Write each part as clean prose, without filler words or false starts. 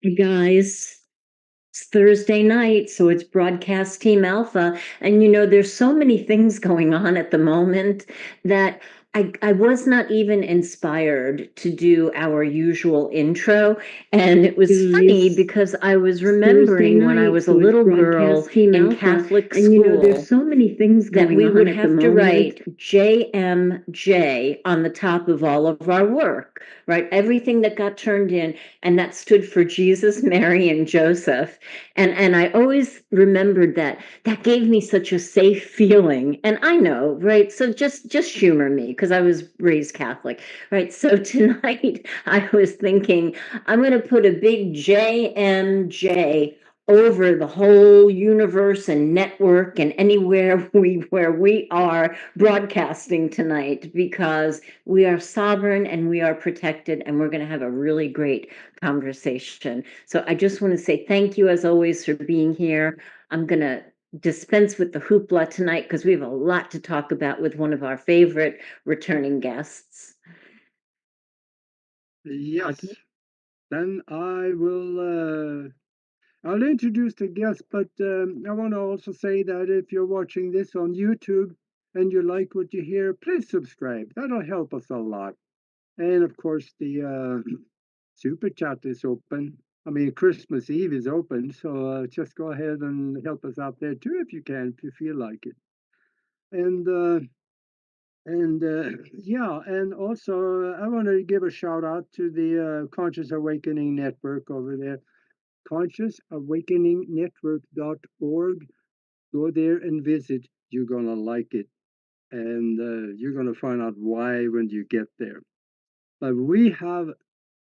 Hey guys, it's Thursday night, so it's broadcast Team Alpha. And there's so many things going on at the moment that I was not even inspired to do our usual intro. And it was funny Guys, because I was it's Thursday remembering when I night, was a so it's little girl broadcast Team in Alpha. Catholic And there's school so many things that going we would on at the have to moment. write JMJ on the top of all of our work, right? Everything that got turned in, and that stood for Jesus, Mary, and Joseph. And I always remembered that. That gave me such a safe feeling. And I know, right? So just humor me because I was raised Catholic, right? So tonight I was thinking I'm going to put a big JMJ over the whole universe and network and anywhere where we are broadcasting tonight, because we are sovereign and we are protected, and we're going to have a really great conversation. So I just want to say thank you as always for being here. I'm going to dispense with the hoopla tonight because we have a lot to talk about with one of our favorite returning guests. Yes, then I'll introduce the guest, but I want to also say that if you're watching this on YouTube and you like what you hear, please subscribe. That'll help us a lot. And of course, the super chat is open. I mean, Christmas Eve is open, so just go ahead and help us out there too if you can, if you feel like it. And yeah, and also I want to give a shout out to the Conscious Awakening Network over there, consciousawakeningnetwork.org. Go there and visit. You're gonna like it, and you're gonna find out why when you get there. But we have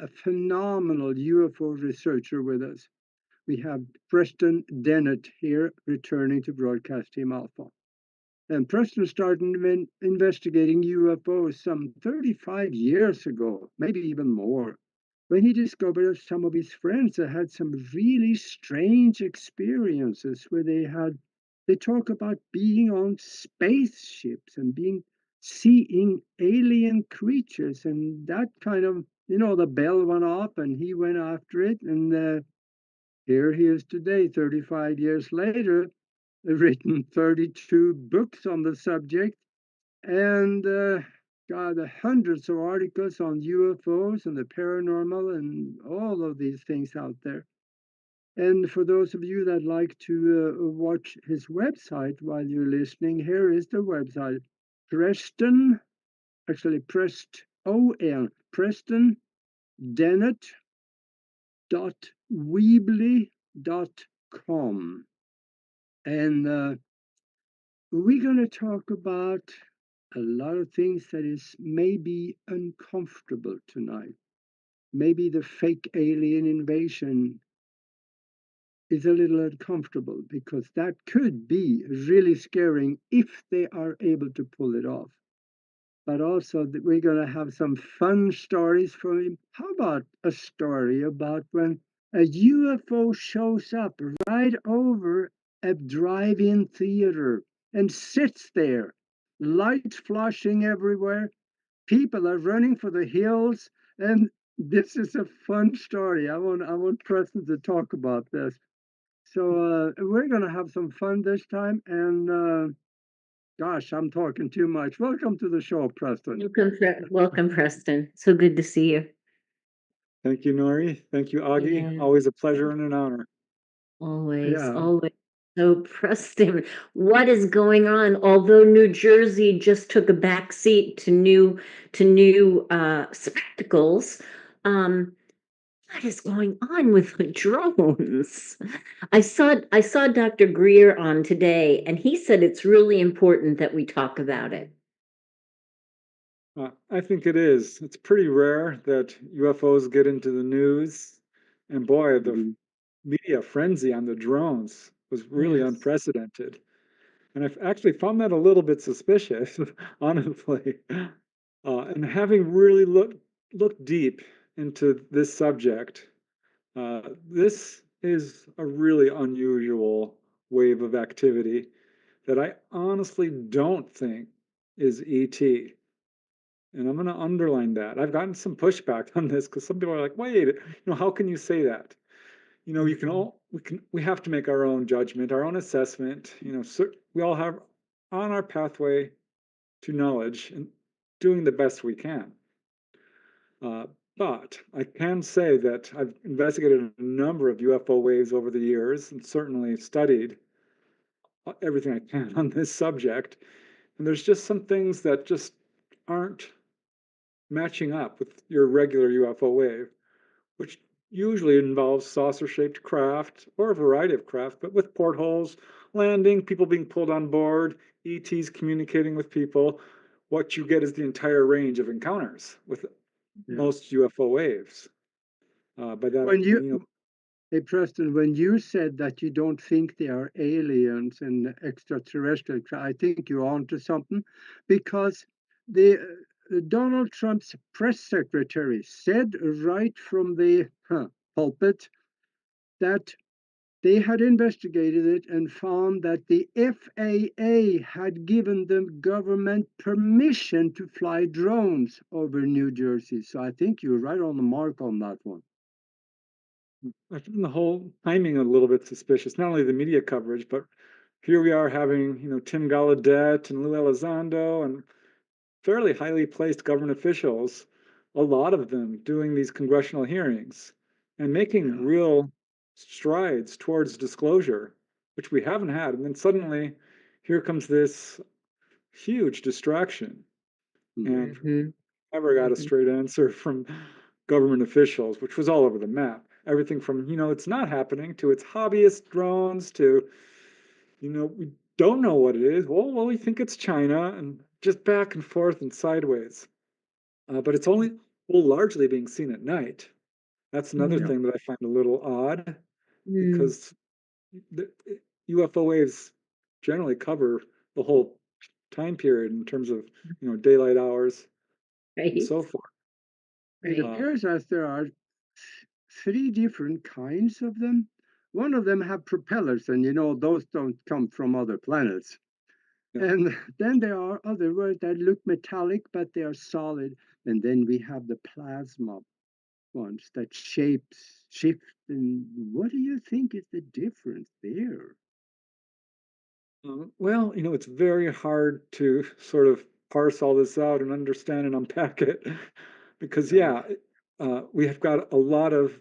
a phenomenal UFO researcher with us. We have Preston Dennett here, returning to Broadcast Team Alpha. And Preston started investigating UFOs some 35 years ago, maybe even more, when he discovered that some of his friends had some really strange experiences where they talk about being on spaceships and seeing alien creatures, and that kind of, the bell went off and he went after it, and here he is today, 35 years later, written 32 books on the subject, and got hundreds of articles on UFOs and the paranormal and all of these things out there. And for those of you that like to watch his website while you're listening, here is the website: Preston, actually Preston Dennett .weebly.com. And we're going to talk about a lot of things that is maybe uncomfortable tonight. Maybe the fake alien invasion is a little uncomfortable because that could be really scaring if they are able to pull it off. But also, we're going to have some fun stories from him. How about a story about when a UFO shows up right over a drive-in theater and sits there, lights flashing everywhere, people are running for the hills, and this is a fun story. I want Preston to talk about this. So we're gonna have some fun this time, and gosh, I'm talking too much. Welcome to the show, Preston. Welcome, Preston. So good to see you. Thank you, Nori. Thank you, Aage. Yeah. Always a pleasure and an honor. Always, Yeah. always. So, Preston, what is going on? Although New Jersey just took a back seat to new spectacles, what is going on with the drones? I saw Dr. Greer on today, and he said it's really important that we talk about it. I think it is. It's pretty rare that UFOs get into the news. And boy, the media frenzy on the drones was really Yes. unprecedented. And I've actually found that a little bit suspicious, honestly. And having really looked deep into this subject, this is a really unusual wave of activity that I honestly don't think is ET. And I'm going to underline that. I've gotten some pushback on this because some people are like, wait, how can you say that? you know, you can all we have to make our own judgment, our own assessment. You know, so we all have on our pathway to knowledge and doing the best we can. Uh, but I can say that I've investigated a number of UFO waves over the years and certainly studied everything I can on this subject. And there's just some things that just aren't matching up with your regular UFO wave, which usually involves saucer-shaped craft or a variety of craft, but with portholes, landing, people being pulled on board, ETs communicating with people. What you get is the entire range of encounters with Yeah. most UFO waves. By that, When you, you know, hey Preston, when you said that you don't think they are aliens and extraterrestrial, I think you're onto something, because the Donald Trump's press secretary said right from the pulpit that they had investigated it and found that the FAA had given the government permission to fly drones over New Jersey. So I think you're right on the mark on that one. I find the whole timing a little bit suspicious. Not only the media coverage, but here we are having, you know, Tim Gallaudet and Lou Elizondo and fairly highly placed government officials, a lot of them doing these congressional hearings and making Yeah. real strides towards disclosure, which we haven't had. And then suddenly, here comes this huge distraction. And Mm-hmm. never got a straight answer from government officials, which was all over the map. Everything from, you know, it's not happening to it's hobbyist drones to, you know, we don't know what it is. Well, we think it's China and just back and forth and sideways. But it's only, well, largely being seen at night. That's another Yeah. thing that I find a little odd Mm-hmm. because the UFO waves generally cover the whole time period in terms of, you know, daylight hours and Right. so forth. It Right. Uh, appears as there are three different kinds of them. One of them have propellers, and you know those don't come from other planets. yeah. And then there are other ones that look metallic, but they are solid. And then we have the plasma ones that shapes shift. And what do you think is the difference there? Well, you know, it's very hard to sort of parse all this out and understand and unpack it because, Yeah. yeah, we have got a lot of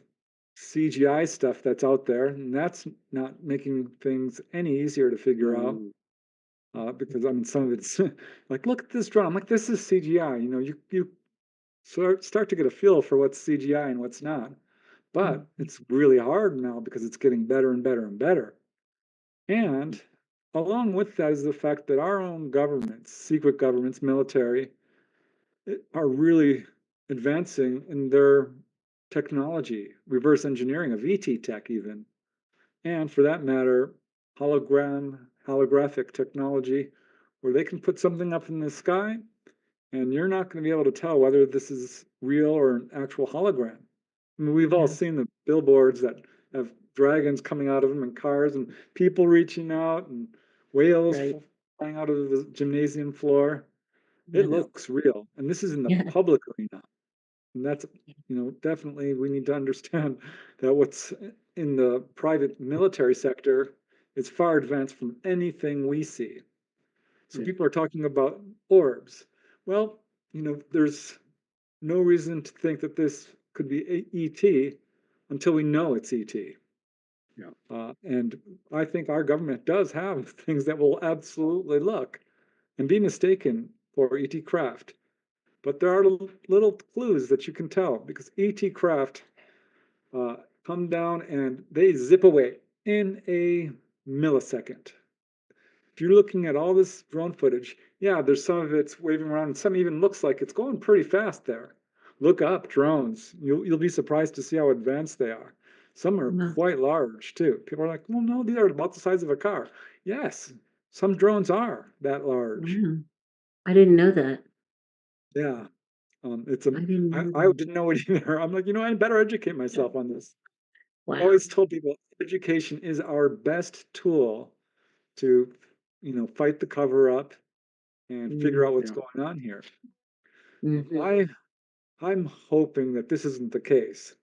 CGI stuff that's out there, and that's not making things any easier to figure out. No. Because I mean, some of it's like, look at this drone. I'm like, this is CGI. You know, you start to get a feel for what's CGI and what's not. But it's really hard now because it's getting better and better and better. And along with that is the fact that our own governments, secret governments, military, are really advancing in their technology, reverse engineering of ET tech, even. And for that matter, holographic technology, where they can put something up in the sky and you're not going to be able to tell whether this is real or an actual hologram. I mean, we've all Yes. seen the billboards that have dragons coming out of them and cars and people reaching out and whales Right. flying out of the gymnasium floor. It Yep. Yeah. looks real. And this is in the Yeah. public arena. And that's, you know, definitely we need to understand that what's in the private military sector is far advanced from anything we see. So Yeah. people are talking about orbs. Well, you know, there's no reason to think that this could be ET until we know it's ET. Yeah. And I think our government does have things that will absolutely look and be mistaken for ET craft. But there are little clues that you can tell because ET craft come down and they zip away in a millisecond. If you're looking at all this drone footage, yeah, there's some of it's waving around, and some even looks like it's going pretty fast there. Look up drones. You'll be surprised to see how advanced they are. Some are Wow. quite large too. People are like, well, no, these are about the size of a car. Yes, some drones are that large. Wow. I didn't know that. Yeah, it's a. I didn't know I that. didn't know it either. I'm like, you know, I better educate myself on this. I Wow. always told people education is our best tool to, you know, fight the cover up and figure Mm, out what's Yeah. going on here. mhm. I I'm hoping that this isn't the case.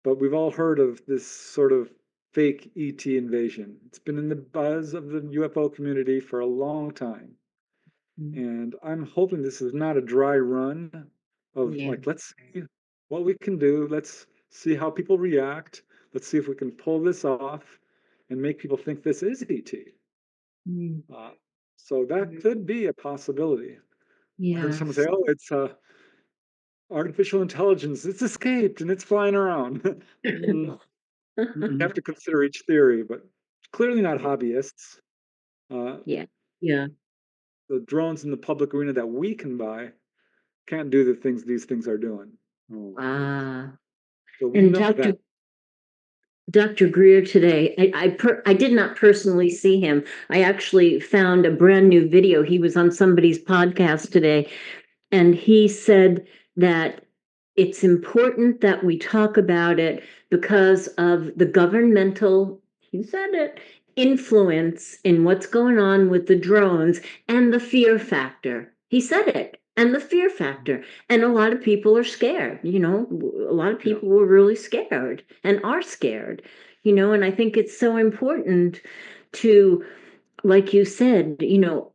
but we've all heard of this sort of fake ET invasion. It's been in the buzz of the UFO community for a long time. And I'm hoping this is not a dry run of Yeah. like, let's see what we can do. Let's see how people react. Let's see if we can pull this off and make people think this is ET. Mm. So that could be a possibility. I heard someone say, Yes. oh, it's artificial intelligence. It's escaped and it's flying around. You Mhm. have to consider each theory, but clearly not hobbyists. Uh, Yeah. Yeah. the drones in the public arena that we can buy can't do the things these things are doing. Oh, Ah. So we And know that. Dr. Greer today, I did not personally see him. I actually found a brand new video. He was on somebody's podcast today, and he said that it's important that we talk about it because of the governmental, he said it, influence in what's going on with the drones and the fear factor. He said it. And the fear factor. And a lot of people are scared, a lot of yeah, people were really scared and are scared, and I think it's so important to, like you said,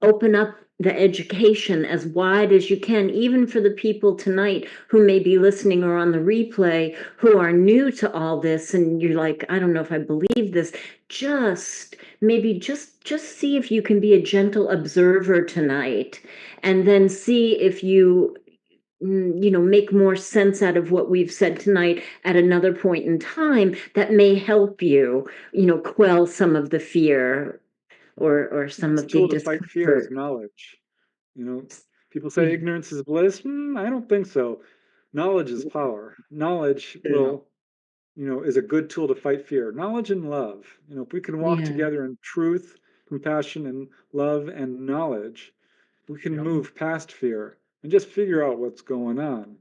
open up the education as wide as you can, even for the people tonight who may be listening or on the replay who are new to all this. And you're like, I don't know if I believe this. Maybe just see if you can be a gentle observer tonight, and then see if you make more sense out of what we've said tonight at another point in time that may help you, quell some of the fear or some Best of the tool to fight fear is discomfort. knowledge. People say Yeah. ignorance is bliss. I don't think so. Knowledge is power. Knowledge yeah, is a good tool to fight fear. Knowledge and love. If we can walk Yeah. together in truth, compassion, and love and knowledge, we can yeah. move past fear and just figure out what's going on. Mhm.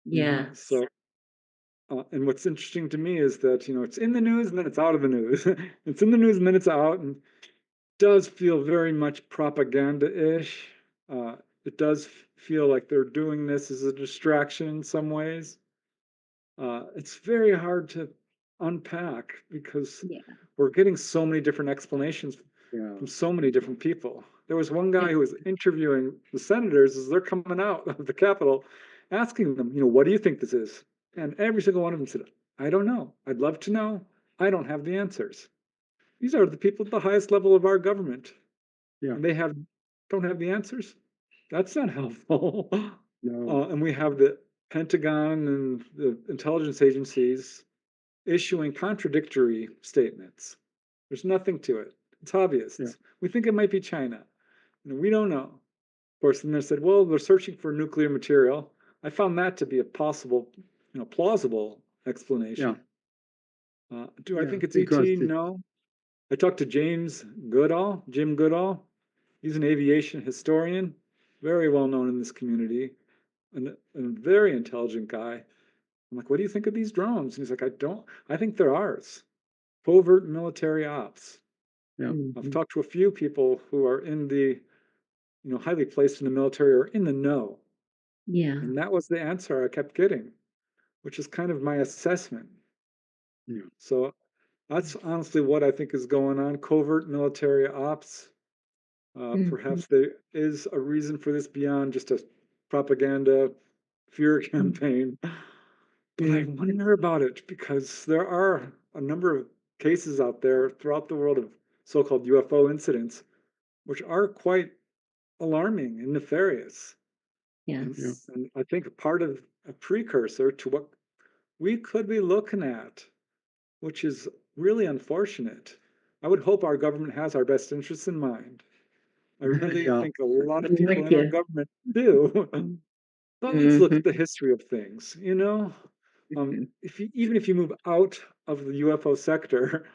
Yes. So, and what's interesting to me is that, it's in the news and then it's out of the news. It's in the news and then it's out, and does feel very much propaganda-ish. It does feel like they're doing this as a distraction in some ways. It's very hard to unpack because Yeah. we're getting so many different explanations Yeah. from so many different people. There was one Yeah. guy who was interviewing the senators as they're coming out of the Capitol, asking them, what do you think this is? And every single one of them said, I don't know. I'd love to know. I don't have the answers. These are the people at the highest level of our government, Yeah. and they don't have the answers. That's not helpful. No. And we have the Pentagon and the intelligence agencies issuing contradictory statements. There's nothing to it. It's Yeah. hobbyists. We think it might be China. We don't know. Of course, then they said, well, they're searching for nuclear material. I found that to be a possible, plausible Yeah. explanation. Do I Yeah. think it's Because ET? it, No. I talked to Jim Goodall. He's an aviation historian, very well known in this community, and a very intelligent guy. I'm like, what do you think of these drones? And he's like, I think they're ours. Covert military ops. yeah. I've Mhm. talked to a few people who are in the, highly placed in the military or in the know. Yeah. And that was the answer I kept getting, which is kind of my assessment. Yeah. So that's honestly what I think is going on. Covert military ops. Mhm. Perhaps there is a reason for this beyond just a propaganda fear campaign. But I Mhm. wonder about it because there are a number of cases out there throughout the world of so-called UFO incidents, which are quite alarming and nefarious. And, Yeah. Yes. and I think part of a precursor to what we could be looking at, which is really unfortunate. I would hope our government has our best interests in mind. I really Yeah. think a lot of I'm people with in our you. government do. But let's look Mhm. at the history of things, even if you move out of the UFO sector,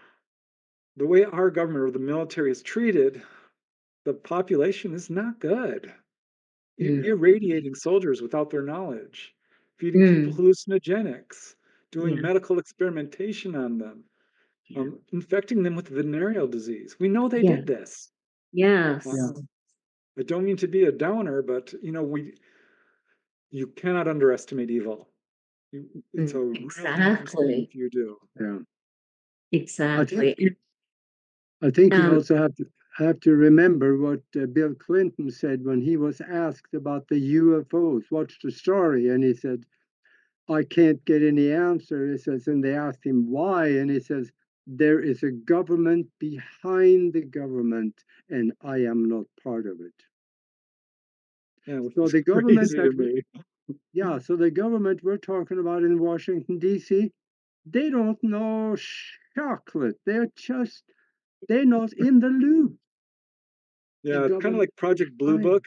the way our government or the military is treated, the population is not good. Mhm. Irradiating soldiers without their knowledge, feeding people Mm. hallucinogenics, doing Yeah. medical experimentation on them, Yeah. infecting them with venereal disease. We know they Yeah. did this. Uh, Yeah. Yes. I don't mean to be a downer, but you cannot underestimate evil. It's a real difference Exactly. if you do. Yeah. I think Exactly. I think you Um, also have to remember what Bill Clinton said when he was asked about the UFOs. What's the story? And he said, I can't get any answer. He says, and they asked him why, and he says, there is a government behind the government, and I am not part of it. Yeah, which So is the government crazy to that me. yeah, so the government we're talking about in Washington D.C., they don't know chocolate. They're not in the loop. The Yeah, it's kind of government like Project Blue behind. Book.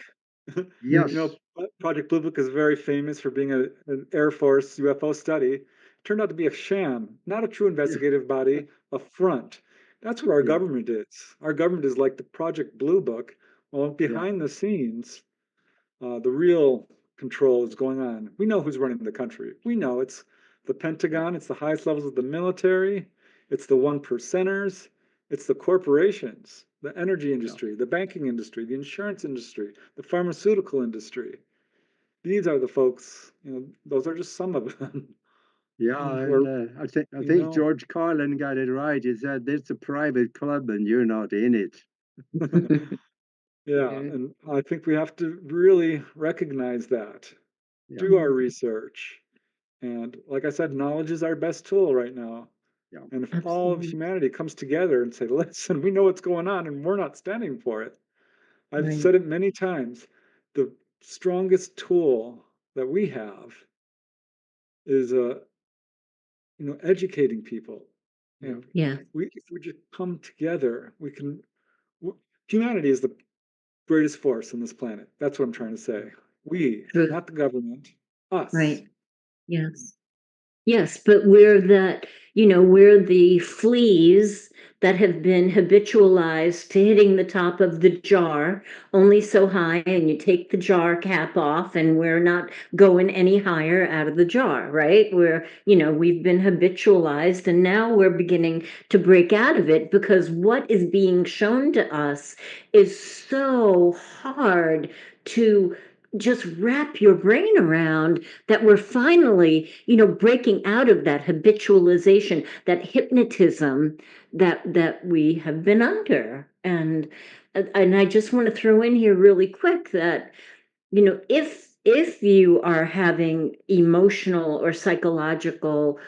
mm, Project Blue Book is very famous for being an Air Force UFO study. Turned out to be a sham, not a true Yeah, investigative body, a front. That's what our yeah, government is. Our government is like the Project Blue Book. Well, yeah, behind the scenes, the real control is going on. We know who's running the country. We know it's the Pentagon, it's the highest levels of the military, it's the one percenters, it's the corporations, the energy yeah, industry, the banking industry, the insurance industry, the pharmaceutical industry. These are the folks, those are just some of them yeah. who are, And I think know, George Carlin got it right. He said it's a private club and you're not in it. yeah, mm, and I think we have to really recognize that, Yeah, do our mm, research. And like I said, knowledge is our best tool right now. yeah, And if all of absolutely. humanity comes together and say, listen, we know what's going on and we're not standing for it. I've Right. said it many times. The strongest tool that we have is educating people. yeah, And Yeah. if we just come together, we can humanity is the greatest force on this planet. That's what I'm trying to say. We, True. not the government, us. Right. Yes. Yes, but we're the fleas that have been habitualized to hitting the top of the jar only so high, and you take the jar cap off, and we're not going any higher out of the jar, right? We've been habitualized, and now we're beginning to break out of it because what is being shown to us is so hard to just wrap your brain around that we're finally, breaking out of that habitualization, that hypnotism that we have been under. And I just want to throw in here really quick that, if you are having emotional or psychological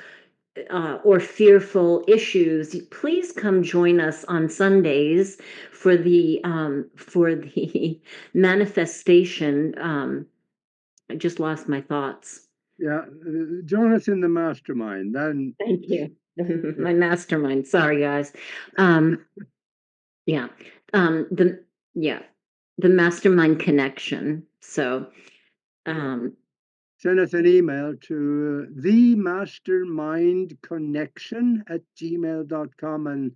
or fearful issues, please come join us on Sundays for the manifestation. I just lost my thoughts. yeah. Join us in the mastermind. Then, Thank you. yeah, My mastermind. Sorry, guys. Um, yeah. The yeah, the mastermind connection. So, yeah. um, Send us an email to themastermindconnection@gmail.com, and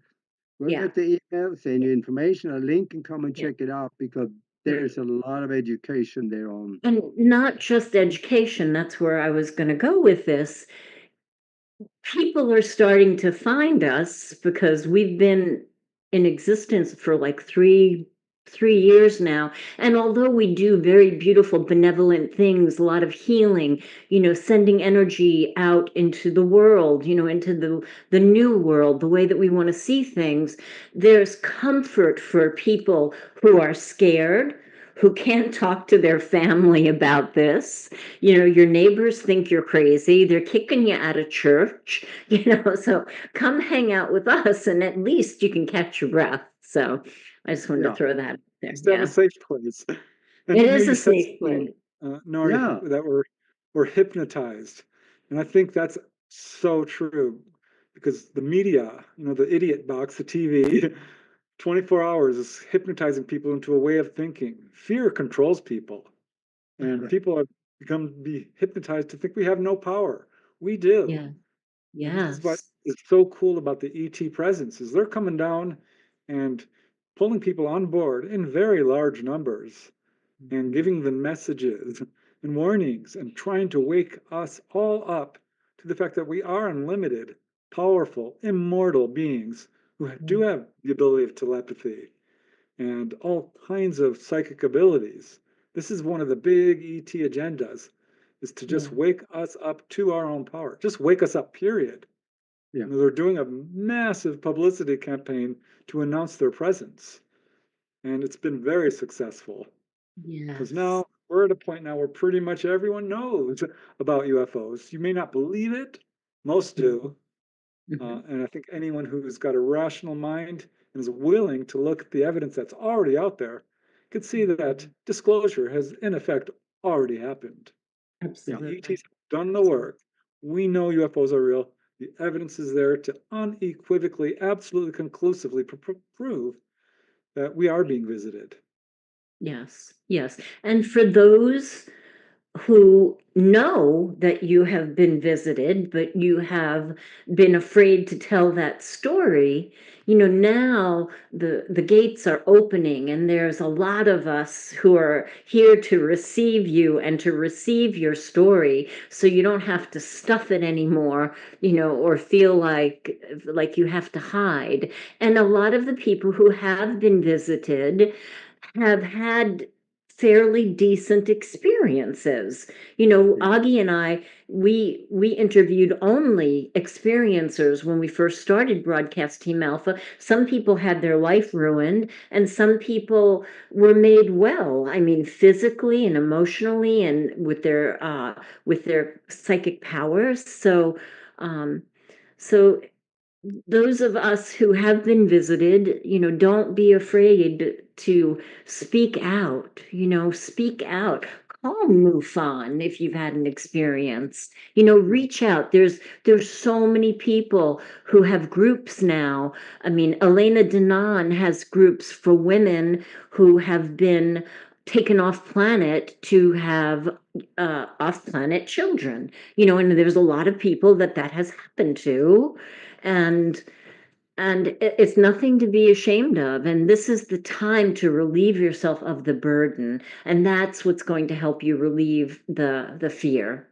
we'll yeah. get the email, send you information, a link, and come and Yeah. check it out because Yeah. there's a lot of education there on. And not just education, that's where I was going to go with this. People are starting to find us because we've been in existence for like three years now, and although we do very beautiful benevolent things, a lot of healing, sending energy out into the world, into the new world, the way that we want to see things, there's comfort for people who are scared, who can't talk to their family about this. Your neighbors think you're crazy, they're kicking you out of church. So come hang out with us and at least you can catch your breath. So I just wanted to Yeah, throw that out there. Just to have a Yeah. safe place. And It you know, is you a said safe something, place. Nori, yeah, that we're hypnotized, and I think that's so true because the media, the idiot box, the TV, 24 hours is hypnotizing people into a way of thinking. Fear controls people, and people have become to be hypnotized to think we have no power. We do. Yeah. And this is what Yes. is so cool about the ET presence is they're coming down and pulling people on board in very large numbers and giving them messages and warnings and trying to wake us all up to the fact that we are unlimited, powerful, immortal beings who do Mm, have the ability of telepathy and all kinds of psychic abilities. This is one of the big ET agendas is to just Yeah. wake us up to our own power. Just wake us up, period. Yeah. They're doing a massive publicity campaign to announce their presence. And it's been very successful because Yes. now we're at a point now where pretty much everyone knows about UFOs. You may not believe it, most do. Mhm. And I think anyone who's got a rational mind and is willing to look at the evidence that's already out there could see that disclosure has, in effect, already happened. The Absolutely. ETs have done the work. We know UFOs are real. The evidence is there to unequivocally, absolutely conclusively prove that we are being visited. Yes, yes. And for those who know that you have been visited, but you have been afraid to tell that story, now the gates are opening, and there's a lot of us who are here to receive you and to receive your story, so you don't have to stuff it anymore, or feel like you have to hide. And a lot of the people who have been visited have had fairly decent experiences. Aage and I, we interviewed only experiencers when we first started Broadcast Team Alpha. Some people had their life ruined, and some people were made well. I mean, physically and emotionally, and with their psychic powers. Um, so those of us who have been visited, don't be afraid to speak out, speak out. Call MUFON if you've had an experience. Reach out. There's so many people who have groups now. I mean, Elena Denon has groups for women who have been taken off planet to have off planet children. And there's a lot of people that has happened to, and it's nothing to be ashamed of, and this is the time to relieve yourself of the burden, and that's what's going to help you relieve the fear.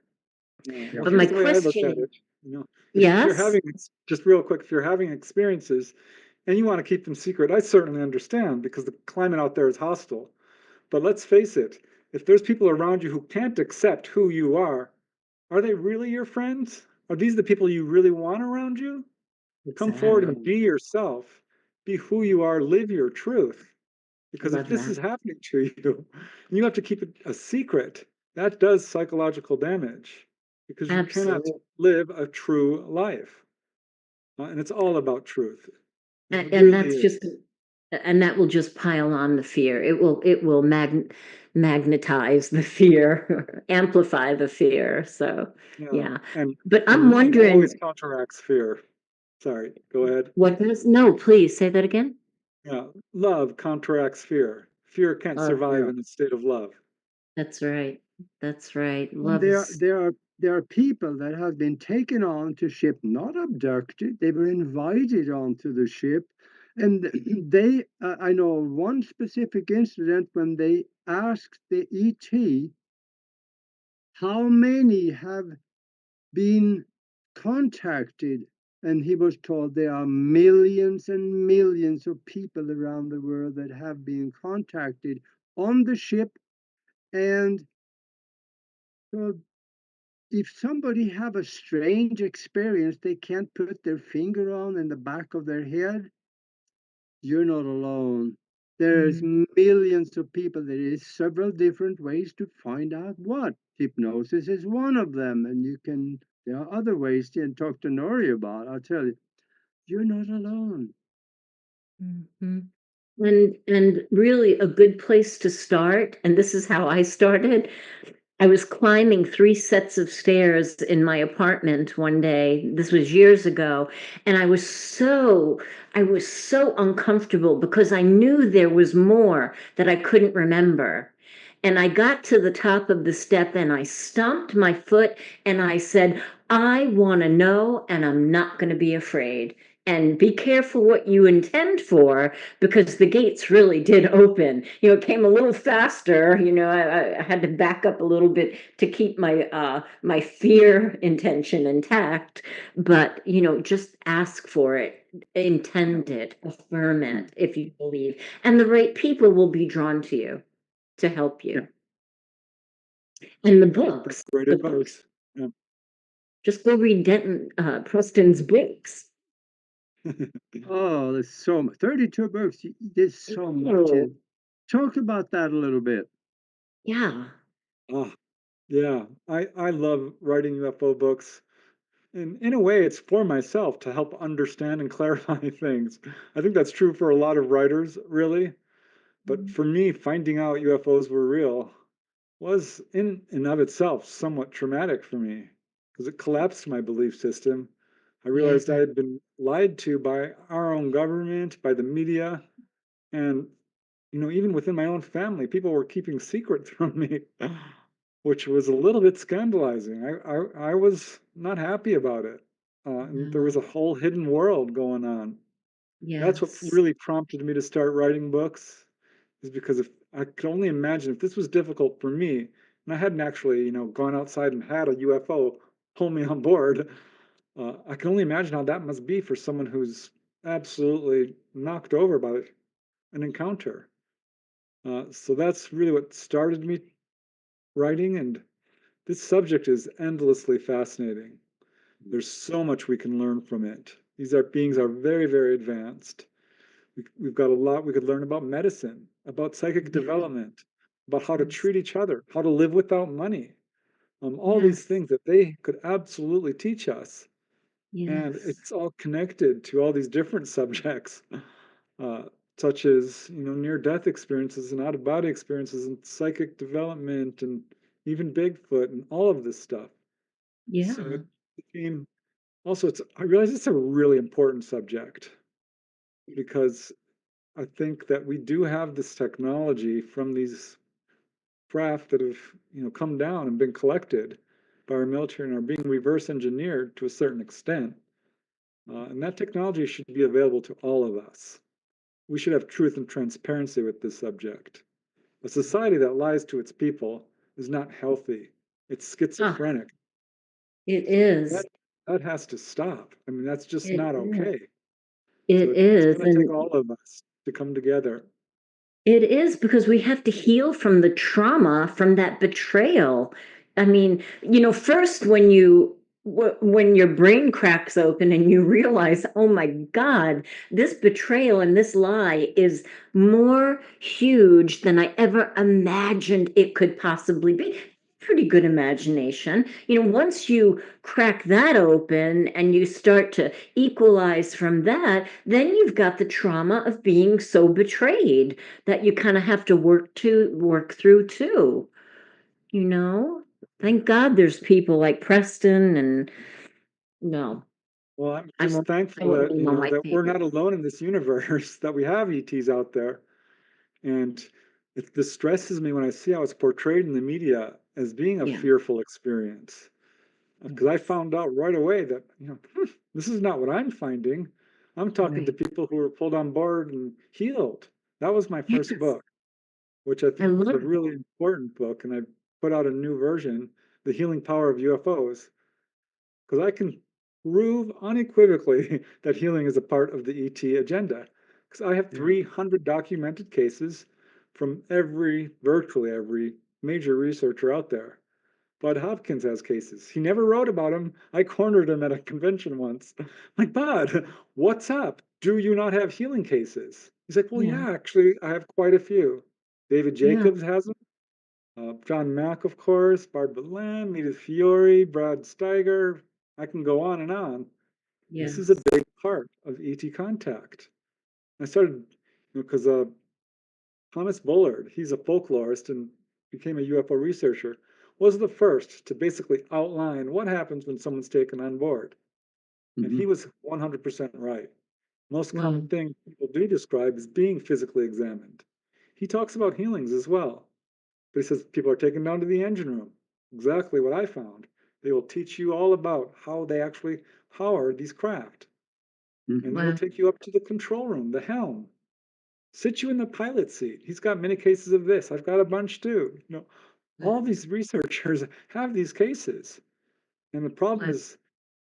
Well, But my here's the way I look at question, it. If you're yes, having, just real quick, if you're having experiences and you want to keep them secret, I certainly understand because the climate out there is hostile. But let's face it, if there's people around you who can't accept who you are they really your friends? Are these the people you really want around you? Come forward exactly. and be yourself. Be who you are, live your truth. Because if Love this that. is happening to you and you have to keep it a secret, that does psychological damage because you cannot Absolutely. live a true life. And it's all about truth. It And really that's is. just, and that will just pile on the fear. It will magnetize the fear, amplify the fear. So Yeah. yeah. And But I'm love always wondering, counteracts fear. Sorry, go ahead. what does, no, please say that again. Yeah. Love counteracts fear. Fear can't Oh, survive Yeah. in a state of love. that's right. That's right. And Love there is, there are people that have been taken on to ship, not abducted. They were invited onto the ship, and they. I know one specific incident when they asked the ET how many have been contacted, and he was told there are millions and millions of people around the world that have been contacted on the ship, and so if somebody have a strange experience they can't put their finger on in the back of their head, you're not alone. There's mm, millions of people. There is several different ways to find out what. Hypnosis is one of them, and there are other ways to talk to Nori about. I'll tell you, you're not alone. mhm. And really a good place to start, and this is how I started. I was climbing 3 sets of stairs in my apartment one day. This was years ago, and I was so uncomfortable because I knew there was more that I couldn't remember. And I got to the top of the step and I stomped my foot and I said, I want to know and I'm not going to be afraid. And be careful what you intend for, because the gates really did open. It came a little faster. I had to back up a little bit to keep my fear intention intact. But just ask for it, intend it, affirm Mm. it if you believe, and the right people will be drawn to you to help Yeah. you. And the Yeah, books, great the advice. books. Yeah. Just go read Preston's books. Oh, there's so much. 32 books. There's so much. Oh, Talk about that a little bit. yeah. Oh, yeah. I love writing UFO books. And in a way, it's for myself to help understand and clarify things. I think that's true for a lot of writers, really. But for me, finding out UFOs were real was in and of itself somewhat traumatic for me because it collapsed my belief system. I Yeah. realized I had been lied to by our own government, by the media, and even within my own family, people were keeping secrets from me, which was a little bit scandalizing. I was not happy about it. And there was No. a whole hidden world going on. That's what Yes. really prompted me to start writing books, is because if I could only imagine if this was difficult for me, and I hadn't actually, gone outside and had a UFO pull me on board, I can only imagine how that must be for someone who's absolutely knocked over by an encounter. So that's really what started me writing, and this subject is endlessly fascinating. There's so much we can learn from it. These are beings are very, very advanced. We've got a lot we could learn about medicine, about psychic Yes. development, about how to Yes. treat each other, how to live without money. All these Yes. things that they could absolutely teach us. And Yes. it's all connected to all these different subjects, uh, such as near-death experiences and out-of-body experiences and psychic development and even Bigfoot and all of this stuff. So Yeah. it became also I realize it's a really important subject because I think that we do have this technology from these craft that have come down and been collected by our military and are being reverse engineered to a certain extent. And that technology should be available to all of us. We should have truth and transparency with this subject. A society that lies to its people is not healthy. It's Ah, schizophrenic. it So that is. that has to stop. I mean, that's just It not is. okay. So It it's is. going to take And all of us to come together. it is because we have to heal from the trauma from that betrayal. I mean, first when your brain cracks open and you realize, oh my God, this betrayal and this lie is more huge than I ever imagined it could possibly be. Pretty good imagination. Once you crack that open and you start to equalize from that, then you've got the trauma of being so betrayed that you kind of have to work through too, you know? Thank God there's people like Preston and no, Well, I'm I just won't I thankful won't that, name all my that we're not favorites. alone in this universe, that we have ETs out there. And it distresses me when I see how it's portrayed in the media as being a Yeah. fearful experience. Because I Yes. found out right away that, this is not what I'm finding. I'm talking to Right. people who were pulled on board and healed. That was my first Yes. book, which I I think was love a it. really important book. And I put out a new version, The Healing Power of UFOs, because I can prove unequivocally that healing is a part of the ET agenda. Because I have Yeah. 300 documented cases from virtually every major researcher out there. Bud Hopkins has cases. He never wrote about them. I cornered him at a convention once. Like, Bud, what's up? Do you not have healing cases? He's like, well, Yeah. yeah, actually, I have quite a few. David Yeah. Jacobs has them. John Mack, of course, Barbara Lamb, Edith Fiore, Brad Steiger. I can go on and on. This is a Yes. big part of ET contact. I started, because Thomas Bullard, he's a folklorist and became a UFO researcher, was the first to basically outline what happens when someone's taken on board. And Hmm. he was 100% right. Most common Well, thing people do describe is being physically examined. He talks about healings as well. But he says people are taken down to the engine room. Exactly what I found. They will teach you all about how they actually power these craft. And Hmm. then he'll well, take you up to the control room, the helm, sit you in the pilot seat. He's got many cases of this. I've got a bunch too. All these researchers have these cases. And the problem well, is,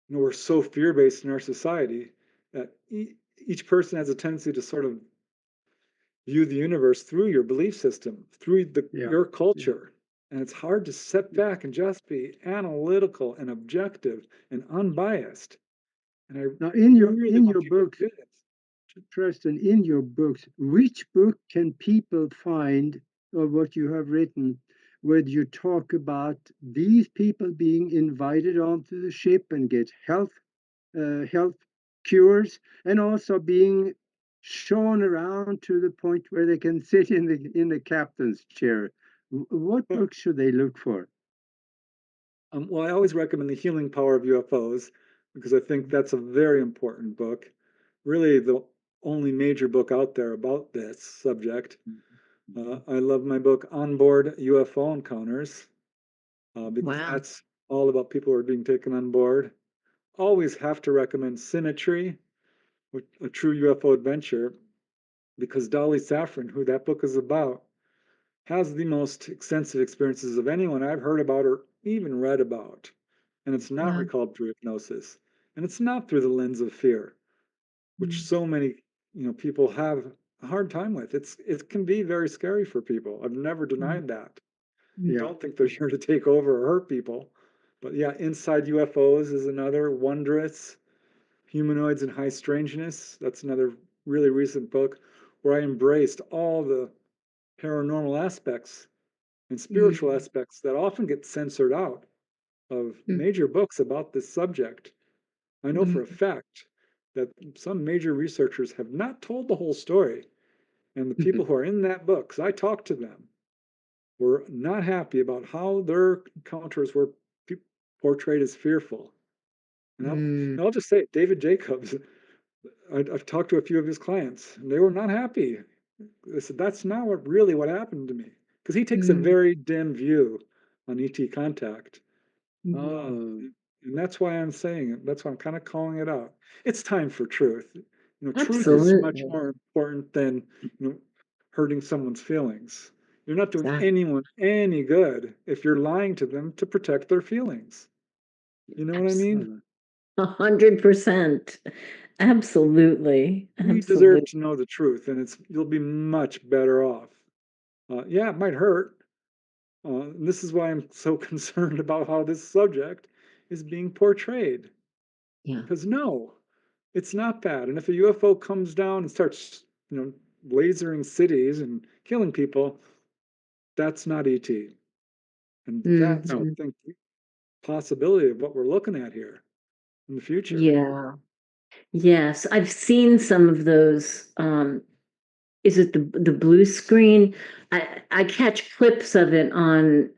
we're so fear-based in our society that each person has a tendency to sort of view the universe through your belief system, through Yeah. your Yeah. culture. And it's hard to sit back and just be analytical and objective and unbiased. And I Now, really in want your people book, to do this. Preston, in your books, which book can people find, or what you have written, where you talk about these people being invited onto the ship and get health cures, and also being shown around to the point where they can sit in the captain's chair? What Well, books should they look for? well, I always recommend The Healing Power of UFOs because I think that's a very important book. Really, the only major book out there about this subject. I love my book, Onboard UFO Encounters, because Wow. that's all about people who are being taken on board. Always have to recommend Symmetry, a true UFO adventure, because Dolly Saffron, who that book is about, has the most extensive experiences of anyone I've heard about or even read about. And it's not Wow. recalled through hypnosis. And it's not through the lens of fear, which Mm. so many, people have a hard time with. It can be very scary for people. I've never Mm. denied that. Mm. Yeah. Don't think they're here to take over or hurt people. But yeah, Inside UFOs is another wondrous. Humanoids and High Strangeness. That's another really recent book where I embraced all the paranormal aspects and spiritual Mm. aspects that often get censored out of Mm. major books about this subject. I know for a Mm. fact that some major researchers have not told the whole story. And the people who are in that book, because I talked to them, were not happy about how their encounters were portrayed as fearful. And I'll, Mm. and I'll just say it, David Jacobs, I've talked to a few of his clients, and they were not happy. They said, that's not what happened to me. Because he takes a Mm. very dim view on ET contact. Mm. Oh, And that's why I'm saying it. That's why I'm kind of calling it out. It's time for truth. Truth is much Absolutely. more important than, hurting someone's feelings. You're not doing Exactly. anyone any good if you're lying to them to protect their feelings. You know what I mean? oh, 100%. Absolutely. We deserve Absolutely. to know the truth, and you'll be much better off. Yeah, it might hurt. And this is why I'm so concerned about how this subject is being portrayed. Yeah. Because no, it's not bad. And if a UFO comes down and starts, lasering cities and killing people, that's not ET. And that's, I no. Mhm. think, the possibility of what we're looking at here in the future. Yeah. Yes, I've seen some of those. Is it the blue screen? I catch clips of it on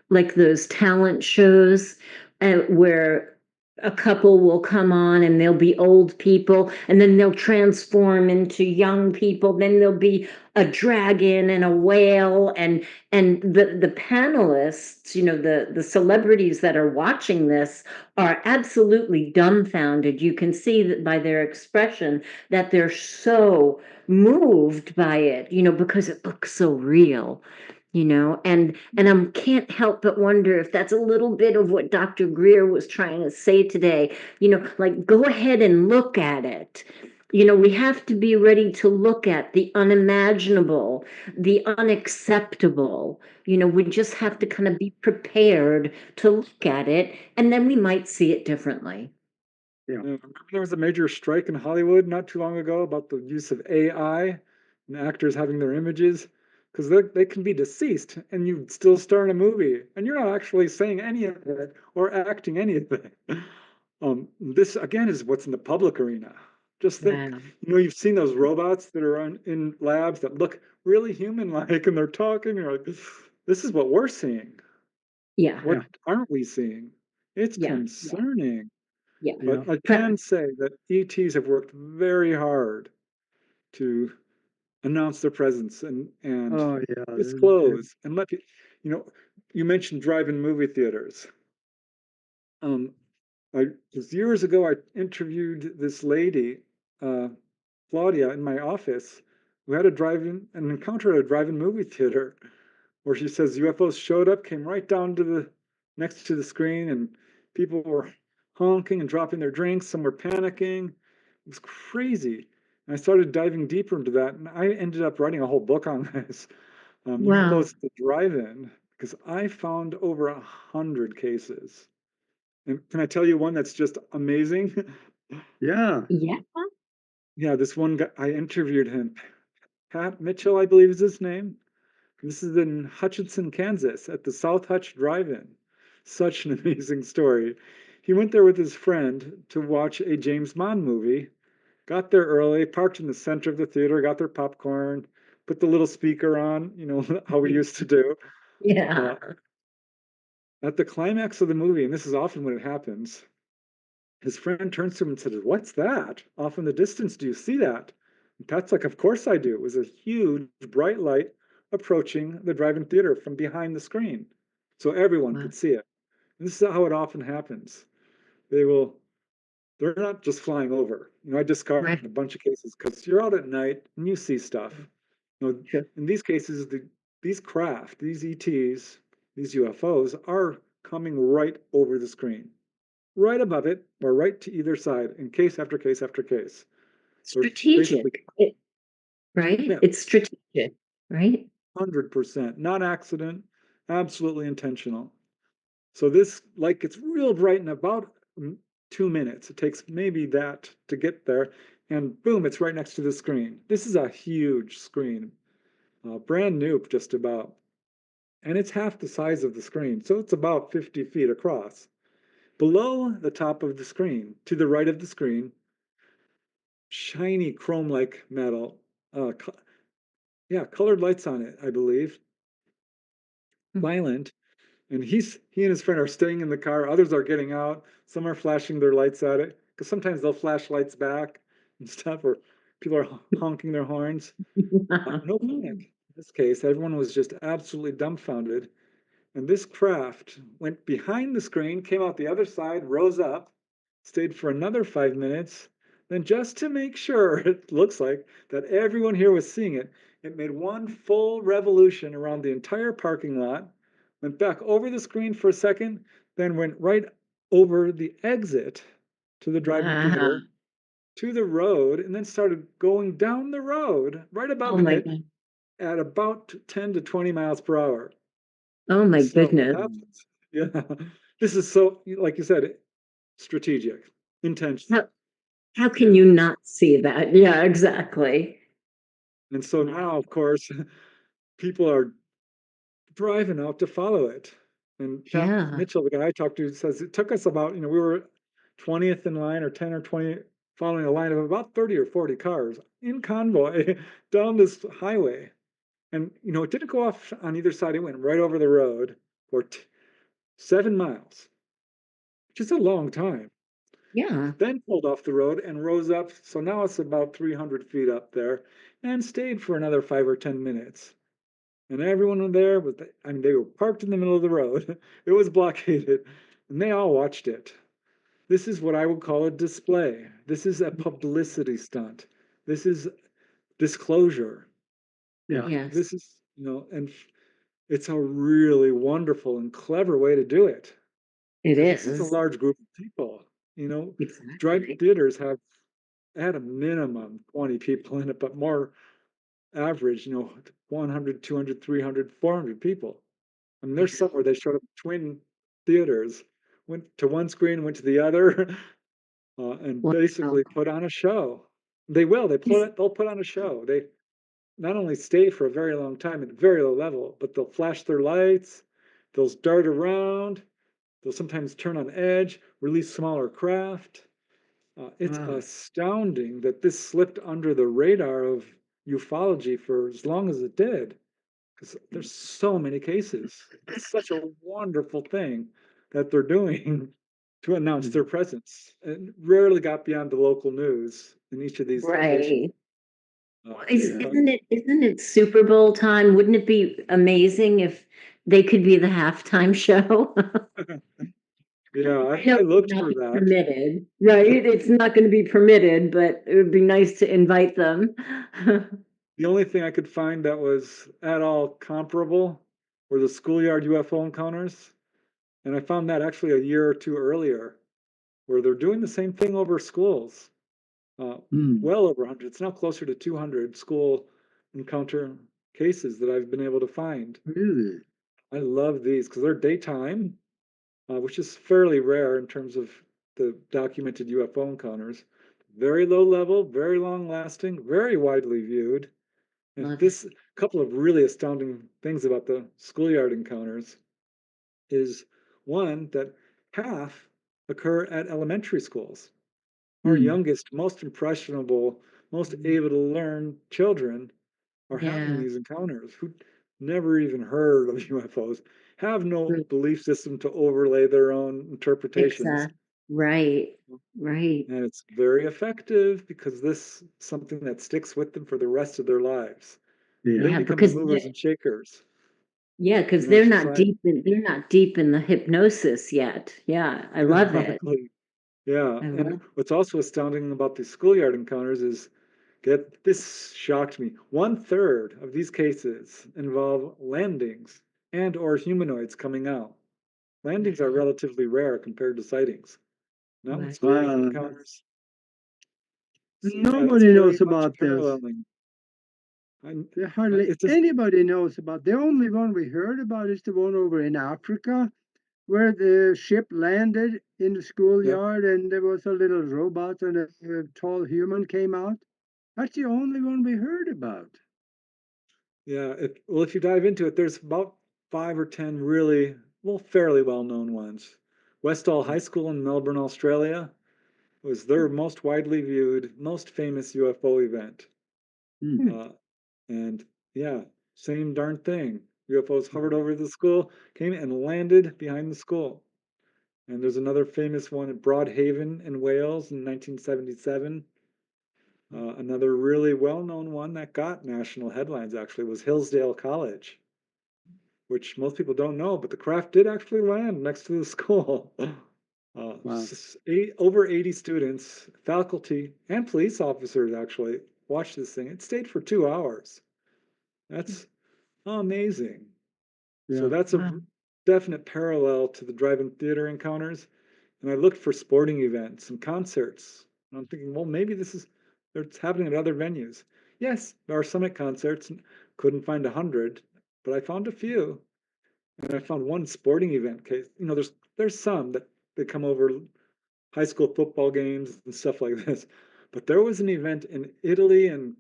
like those talent shows where a couple will come on and they'll be old people and then they'll transform into young people, then there'll be a dragon and a whale, and the panelists, the celebrities that are watching this are absolutely dumbfounded. You can see that by their expression that they're so moved by it, because it looks so real, and I can't help but wonder if that's a little bit of what Dr. Greer was trying to say today. Like, go ahead and look at it. We have to be ready to look at the unimaginable, the unacceptable. We just have to kind of be prepared to look at it, and then we might see it differently. Yeah. Remember there was a major strike in Hollywood not too long ago about the use of AI and actors having their images, because they can be deceased and you still star in a movie and you're not actually saying any of it or acting anything. This again is what's in the public arena. Just think, Wow. you've seen those robots that are in labs that look really human-like and they're talking, and you're like, this is what we're seeing. Yeah. What Yeah. aren't we seeing? It's Yeah. concerning. Yeah. Yeah. But I can say that ETs have worked very hard to announce their presence and Oh, yeah. disclose and let people, you know, you mentioned drive-in movie theaters. Um, it was years ago, I interviewed this lady, uh, Claudia, in my office, who had an encounter at a drive-in movie theater where she says UFOs showed up, came right down to the next to the screen, and people were honking and dropping their drinks. Some were panicking. It was crazy. And I started diving deeper into that, and I ended up writing a whole book on this. Wow. UFOs at the drive-in. because I found over 100 cases. And can I tell you one that's just amazing? Yeah. Yeah. Yeah, this one guy, I interviewed him. Pat Mitchell, I believe is his name. This is in Hutchinson, Kansas, at the South Hutch Drive-In. Such an amazing story. He went there with his friend to watch a James Bond movie, got there early, parked in the center of the theater, got their popcorn, put the little speaker on, how we used to do. Yeah. At the climax of the movie, and this is often when it happens, his friend turns to him and says, "What's that? Off in the distance, do you see that?" And Pat's like, "Of course I do." It was a huge bright light approaching the drive-in theater from behind the screen, so everyone Wow. could see it. And this is how it often happens. They're not just flying over. I Right. discarded a bunch of cases because you're out at night and you see stuff. Sure. In these cases, these craft, these ETs, these UFOs are coming right over the screen, right above it, or right to either side, in case after case after case. They're basically, Strategic, right? yeah, It's strategic, right? 100%, not accident, absolutely intentional. So this light gets real bright in about 2 minutes. It takes maybe that to get there, and boom, it's right next to the screen. This is a huge screen, brand new, just about. And it's half the size of the screen, so it's about 50 feet across. Below the top of the screen, to the right of the screen, shiny chrome-like metal, yeah, colored lights on it, I believe, Hmm. silent. And he and his friend are staying in the car. Others are getting out. Some are flashing their lights at it because sometimes they'll flash lights back and stuff, or people are honking their horns. No panic. In this case, everyone was just absolutely dumbfounded. And this craft went behind the screen, came out the other side, rose up, stayed for another 5 minutes. Then, just to make sure, it looks like that everyone here was seeing it, it made one full revolution around the entire parking lot, went back over the screen for a second, then went right over the exit to the drive-in Wow. theater, to the road, and then started going down the road right Oh above my it God. at about 10 to 20 miles per hour. Oh my So what goodness. happens? Yeah, this is so, like you said, strategic, intentional. How can Yeah. you not see that? Yeah, exactly. And so now, of course, people are driving out to follow it. And Pat Yeah. Mitchell, the guy I talked to, says it took us about, we were 20th in line or 10 or 20, following a line of about 30 or 40 cars in convoy down this highway. And, it didn't go off on either side. It went right over the road for 7 miles, which is a long time. Yeah. Then pulled off the road and rose up. So now it's about 300 feet up there and stayed for another 5 or 10 minutes. And everyone there was, they were parked in the middle of the road. It was blockaded and they all watched it. This is what I would call a display. This is a publicity stunt. This is disclosure. Yeah. Yes, This is, and it's a really wonderful and clever way to do it it because this is a is. large group of people. Drive Exactly. theaters have at a minimum 20 people in it, but more average, 100, 200, 300, 400 people. I mean, there's Yeah. somewhere they showed up twin theaters, went to one screen, went to the other, and Wow. basically put on a show. They will. Is- They'll put on a show. They not only stay for a very long time at a very low level, but they'll flash their lights, they'll dart around, they'll sometimes turn on edge, release smaller craft. It's Wow. astounding that this slipped under the radar of ufology for as long as it did, because there's so many cases. It's such a wonderful thing that they're doing to announce their presence. And rarely got beyond the local news in each of these locations. Right. Uh, Yeah. but Isn't it Super Bowl time? Wouldn't it be amazing if they could be the halftime show? yeah, I know I it would looked not for be that. permitted, right? It's not gonna be permitted, but it would be nice to invite them. The only thing I could find that was at all comparable were the schoolyard UFO encounters. And I found that actually a year or two earlier, where they're doing the same thing over schools. Uh, Hmm. well over 100. It's now closer to 200 school encounter cases that I've been able to find. Really? I love these because they're daytime, which is fairly rare in terms of the documented UFO encounters. Very low level, very long lasting, very widely viewed. And Love it. this couple of really astounding things about the schoolyard encounters is one that half occur at elementary schools. Our Hmm. youngest, most impressionable, most able to learn children are having Yeah. these encounters who never even heard of UFOs, have no Right. belief system to overlay their own interpretations. Exactly. Right. Right. And it's very effective because this is something that sticks with them for the rest of their lives. And they Yeah. Yeah, become the because movers and shakers yeah, because in our they're not society. deep in the hypnosis yet. Yeah, I love it. Exactly. Yeah. I And love what's also astounding about these schoolyard encounters is get this shocked me. 1/3 of these cases involve landings and or humanoids coming out. Landings are wow. relatively rare compared to sightings. Not with Wow. schoolyard Wow. encounters. So yeah, it's Nobody very knows much about this. paralleling. I, Hardly it's just anybody knows about. The only one we heard about is the one over in Africa, where the ship landed in the yeah, schoolyard and there was a little robot and a tall human came out. That's the only one we heard about. yeah. Well, if you dive into it, there's about 5 or 10 really well, fairly well-known ones. Westall High School in Melbourne, Australia, was their most widely viewed, most famous UFO event. Hmm. Hmm. Uh, and yeah, same darn thing. UFOs hovered over the school, came and landed behind the school. And there's another famous one at Broadhaven in Wales in 1977. Another really well-known one that got national headlines actually was Hillsdale College, which most people don't know, but the craft did actually land next to the school. Wow. Over 80 students, faculty, and police officers actually watched this thing. It stayed for 2 hours. That's amazing. So Yeah. that's a Wow. definite parallel to the drive-in theater encounters. And I looked for sporting events and concerts. And I'm thinking, well, maybe this is it's happening at other venues. Yes, there are some at concerts, and couldn't find 100, but I found a few. And I found one sporting event case. There's some that they come over high school football games and stuff like this. But there was an event in Italy, and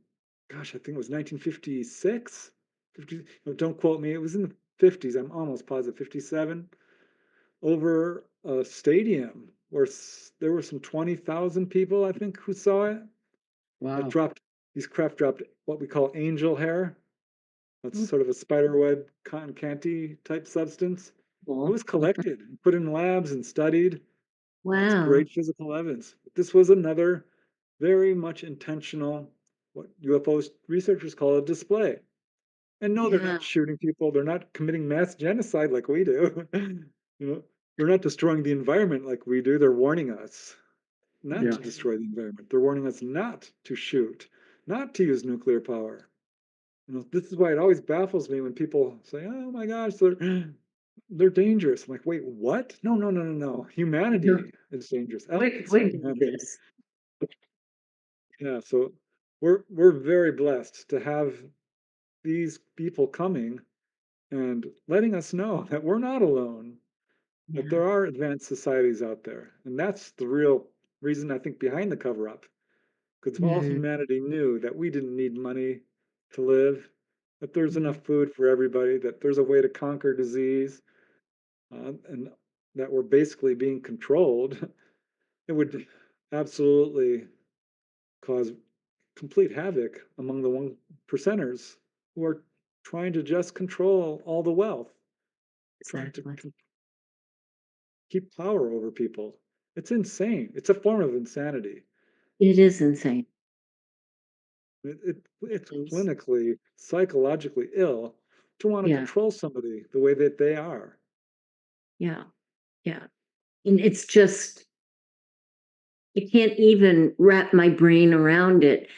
gosh, I think it was 1956. 50, don't quote me. It was in the 50s. I'm almost positive 57 over a stadium where there were some 20,000 people, I think, who saw it. It Wow. dropped, these craft dropped what we call angel hair. That's Oh, sort of a spider web cotton candy type substance. It cool. was collected, put in labs and studied. That's Wow. great physical evidence. This was another very much intentional, what UFO researchers call a display. And no, they're Yeah. not shooting people. They're not committing mass genocide like we do. They're not destroying the environment like we do. They're warning us not Yeah. to destroy the environment. They're warning us not to shoot, not to use nuclear power. This is why it always baffles me when people say, "Oh my gosh, they're dangerous." I'm like, "Wait, what? No, no, no, no, no. No, Humanity is dangerous. Elements of we're humanity." this. Yeah, so we're very blessed to have these people coming and letting us know that we're not alone, that Yeah. there are advanced societies out there. And that's the real reason I think behind the cover up. Because if all Mhm. humanity knew that we didn't need money to live, that there's enough food for everybody, that there's a way to conquer disease, and that we're basically being controlled, it would absolutely cause complete havoc among the 1%ers who are trying to just control all the wealth, trying to Exactly. keep power over people. It's insane. It's a form of insanity. It is insane. It's It is. clinically, psychologically ill to want to Yeah. control somebody the way that they are. Yeah. Yeah. And it's just, I can't even wrap my brain around it,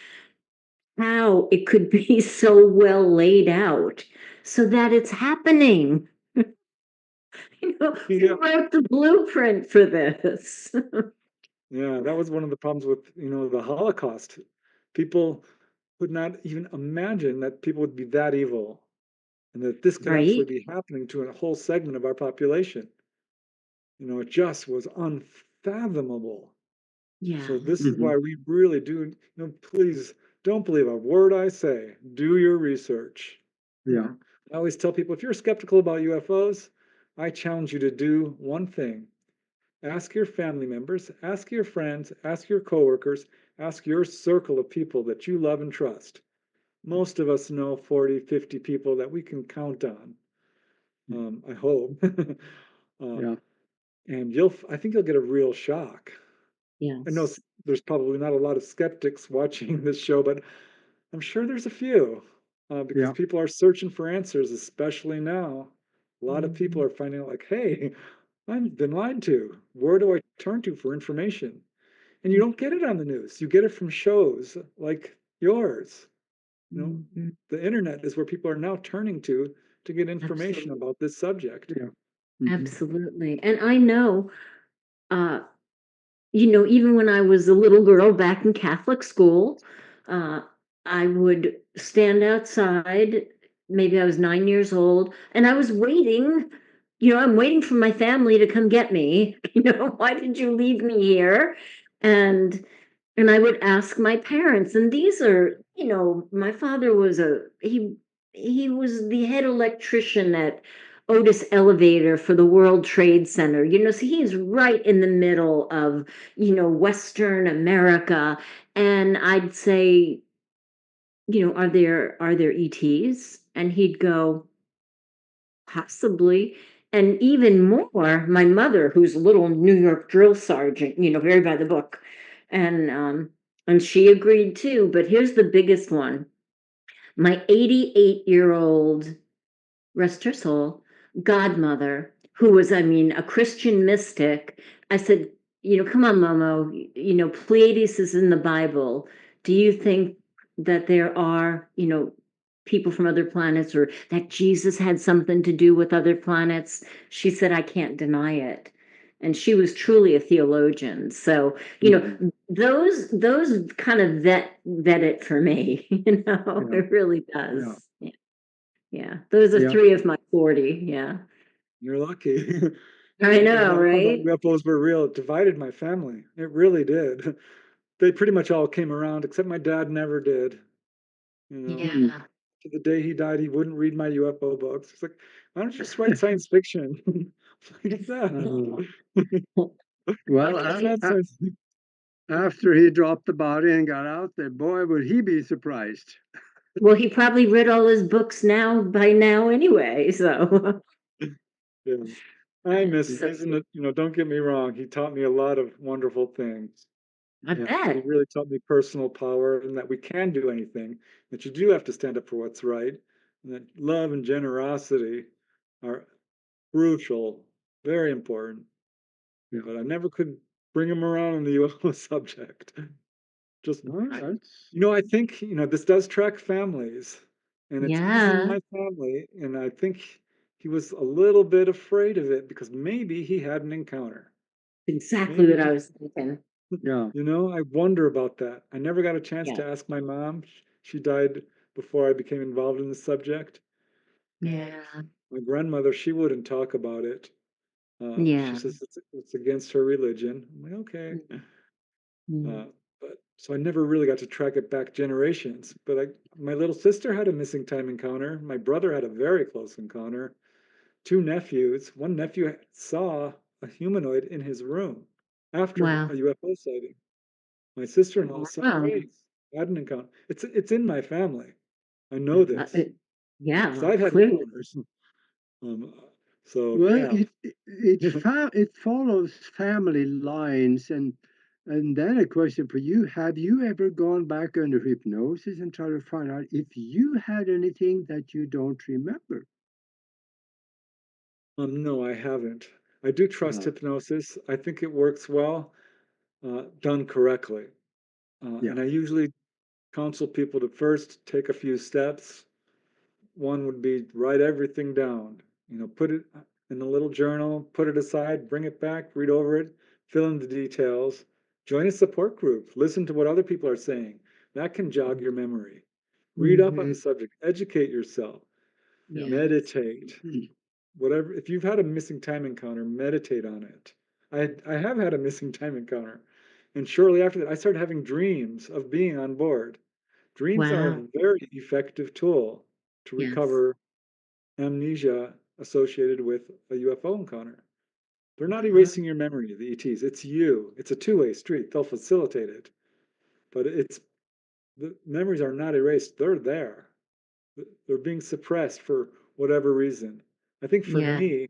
how it could be so well laid out so that it's happening. Yeah, Who wrote the blueprint for this? yeah, that was one of the problems with, the Holocaust. People could not even imagine that people would be that evil. and that this could actually Right? be happening to a whole segment of our population. It just was unfathomable. Yeah. So this is Hmm. why we really do, please don't believe a word I say. Do your research. Yeah. I always tell people, if you're skeptical about UFOs, I challenge you to do one thing. Ask your family members, ask your friends, ask your coworkers, ask your circle of people that you love and trust. Most of us know 40, 50 people that we can count on. I hope. uh, Yeah. and I think you'll get a real shock. I know Yes. there's probably not a lot of skeptics watching this show, but I'm sure there's a few because Yeah. people are searching for answers, especially now. A lot of people Mhm. are finding out, like, hey, I've been lied to. Where do I turn to for information? And you don't get it on the news. You get it from shows like yours. Mhm. The internet is where people are now turning to get information Absolutely. about this subject. Yeah. Hmm. Absolutely. And I know, uh, even when I was a little girl back in Catholic school, uh, I would stand outside. Maybe I was 9 years old, and I was waiting. I'm waiting for my family to come get me. Why did you leave me here? And and I would ask my parents, and these are, my father was he was the head electrician at Otis Elevator for the World Trade Center. So he's right in the middle of, Western America. And I'd say, are there ETs? And he'd go, possibly. And even more, my mother, who's a little New York drill sergeant, very by the book. And she agreed too. But here's the biggest one. My 88-year-old, rest her soul, godmother, who was, I mean, a Christian mystic. I said, come on, Momo, Pleiades is in the Bible. Do you think that there are, people from other planets, or that Jesus had something to do with other planets? She said, I can't deny it. And she was truly a theologian. So, Hmm. those kind of vet it for me, Yeah. it really Yeah. does. Yeah. Yeah, those are Yeah. 3 of my 40, yeah. You're lucky. I When know, I found out right? UFOs were real, it divided my family. It really did. They pretty much all came around, except my dad never did. You know, Hmm. Yeah, to the day he died, he wouldn't read my UFO books. He's like, why don't you just write science fiction? Like Uh, that. well, It's not science. after he dropped the body and got out there, boy, would he be surprised. well, he probably read all his books by now anyway, so Yeah. I miss him. so Isn't it? Don't get me wrong. He taught me a lot of wonderful things. I Yeah. He bet. really taught me personal power and that we can do anything, that you do have to stand up for what's right, and that love and generosity are crucial, very important. Yeah. But I never could bring him around on the UFO subject. Just, Well, Right. that's I think, this does track families, and it's easy in Yeah, my family. And I think he was a little bit afraid of it because maybe he had an encounter. exactly Maybe what I he, was thinking. yeah. I wonder about that. I never got a chance Yeah, to ask my mom. She died before I became involved in the subject. yeah, My grandmother, she wouldn't talk about it. She yeah. says it's against her religion. I'm like, okay. Mhm. Uh, but so I never really got to track it back generations. But my little sister had a missing time encounter. My brother had a very close encounter. Two nephews. One nephew saw a humanoid in his room after Wow. a UFO sighting. My sister-in-law saw Wow. Grace, had an encounter. It's in my family. I know Uh, this uh, because yeah, I've had clearly. encounters. Um, so Well, yeah. it follows family lines, and then a question for you: have you ever gone back under hypnosis and tried to find out if you had anything that you don't remember? No, I haven't. I do trust Uh, hypnosis. I think it works well, done correctly. yeah. And I usually counsel people to first take a few steps. One would be write everything down. Put it in a little journal, put it aside, bring it back, read over it, fill in the details. Join a support group. Listen to what other people are saying. That can jog your memory. Read up on Hmm. the subject. Educate yourself. Yes. Meditate. Whatever, if you've had a missing time encounter, meditate on it. I have had a missing time encounter. And shortly after that, I started having dreams of being on board. Dreams are Wow. a very effective tool to Yes. recover amnesia associated with a UFO encounter. They're not erasing your memory, the ETs. It's you. It's a two-way street. They'll facilitate it. But the memories are not erased. They're there. They're being suppressed for whatever reason. I think for Yeah. me,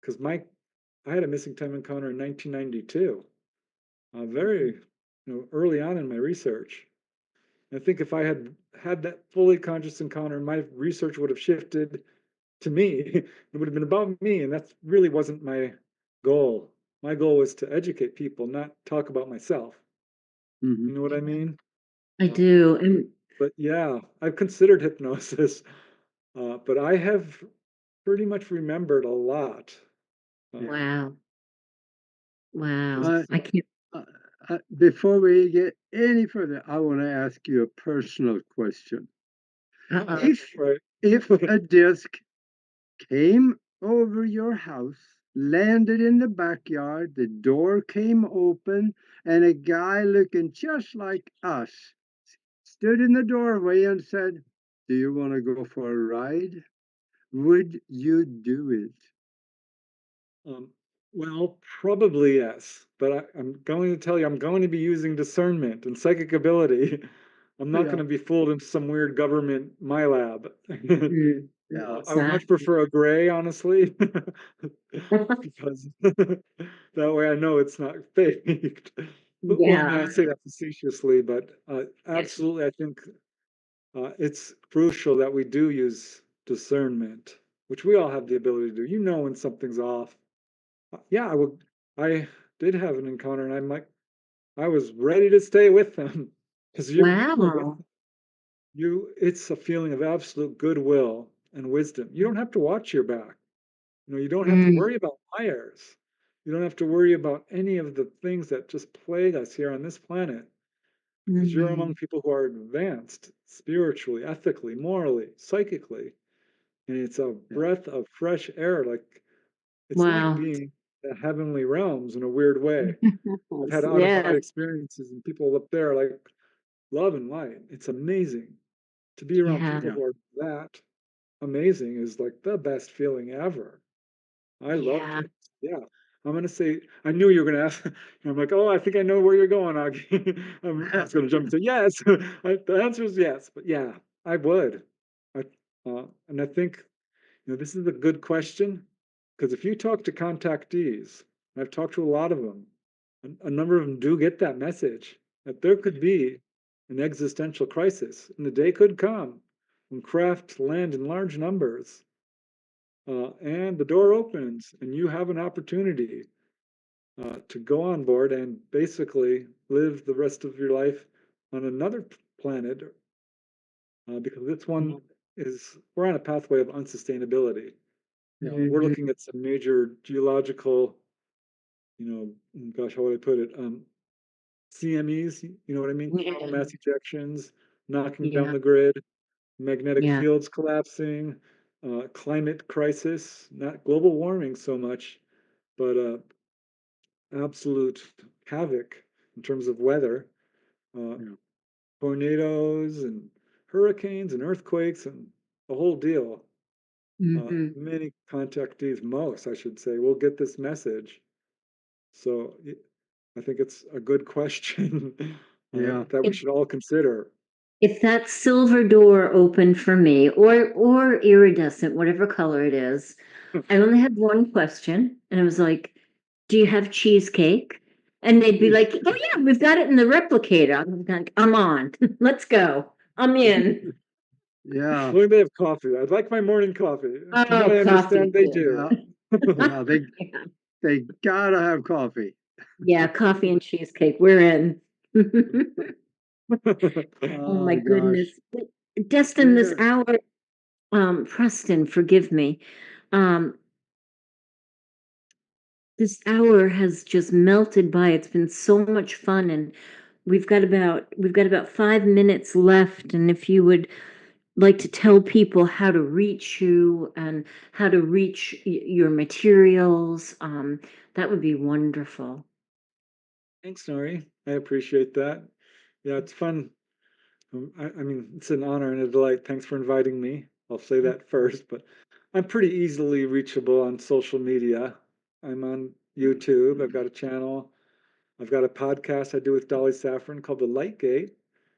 because I had a missing time encounter in 1992, very early on in my research. I think if I had had that fully conscious encounter, my research would have shifted to me. It would have been about me, and that really wasn't my goal. My goal was to educate people, not talk about myself. Mhm. You know what I mean? I Uh, do. And but yeah, I've considered hypnosis, but I have pretty much remembered a lot. Yeah. wow. Wow. I, I can't. before we get any further, I want to ask you a personal question. Uh-oh. If Right. if a disc came over your house, landed in the backyard, the door came open, and a guy looking just like us stood in the doorway and said, "Do you want to go for a ride?" Would you do it? Um, well, probably yes, but I'm going to tell you, I'm going to be using discernment and psychic ability. I'm not going Yeah, to be fooled into some weird government my lab. Mm, yeah, I would much exactly. prefer a gray, honestly, because that way I know it's not faked. But, well, and Yeah. I say that facetiously, but absolutely, I think it's crucial that we do use discernment, which we all have the ability to do. You know when something's off. Yeah, I did have an encounter, and I was ready to stay with them because you're with Wow. you. It's a feeling of absolute goodwill and wisdom. You don't have to watch your back. You don't have to Mm, worry about liars. You don't have to worry about any of the things that just plague us here on this planet because you're among mm. people who are advanced spiritually, ethically, morally, psychically, and it's a yeah, breath of fresh air. It's like Wow. being in the heavenly realms in a weird way. I've had out of body Yes. experiences, and people up there like love and light. It's amazing to be around Yeah. people yeah, who are that amazing is like the best feeling ever. I loved Yeah. it. Yeah. I'm gonna say I knew you were gonna ask. I'm like, oh, I think I know where you're going, Aage. I was gonna jump and say yes. The answer is yes, but yeah, I would. I, and I think this is a good question because if you talk to contactees, and I've talked to a lot of them, a number of them do get that message that there could be an existential crisis, and the day could come when craft land in large numbers, and the door opens, and you have an opportunity to go on board and basically live the rest of your life on another planet, because this one we're on a pathway of unsustainability. yeah, We're Mhm. looking at some major geological, gosh, how would I put it? CMEs, you know what I mean? Coronal Yeah. mass ejections, knocking down Yeah. the grid, magnetic Yeah. fields collapsing, climate crisis, not global warming so much, but absolute havoc in terms of weather, uh, yeah. tornadoes and hurricanes and earthquakes and the whole deal. Mhm. Many contactees, most I should say, will get this message. So I think it's a good question Yeah. that we If should all consider. if that silver door opened for me, or iridescent, whatever color it is, I only had one question, and it was like, "Do you have cheesecake?" And they'd be like, "Oh yeah, we've got it in the replicator." I'm like, "I'm on. Let's go. I'm in." Yeah, Well, they have coffee. I'd like my morning coffee. From what Oh, I coffee understand, they too. yeah, do. yeah. Yeah. They gotta have coffee. Yeah, coffee and cheesecake. We're in. Oh my Oh gosh. goodness. Destin, this There. hour, Preston, forgive me. Um, this hour has just melted by. It's been so much fun, and we've got about 5 minutes left. And if you would like to tell people how to reach you and how to reach your materials, that would be wonderful. Thanks, Nori. I appreciate that. Yeah, it's fun. I mean, it's an honor and a delight. Thanks for inviting me. I'll say that first, but I'm pretty easily reachable on social media. I'm on YouTube. I've got a channel. I've got a podcast I do with Dolly Saffron called The Light Gate,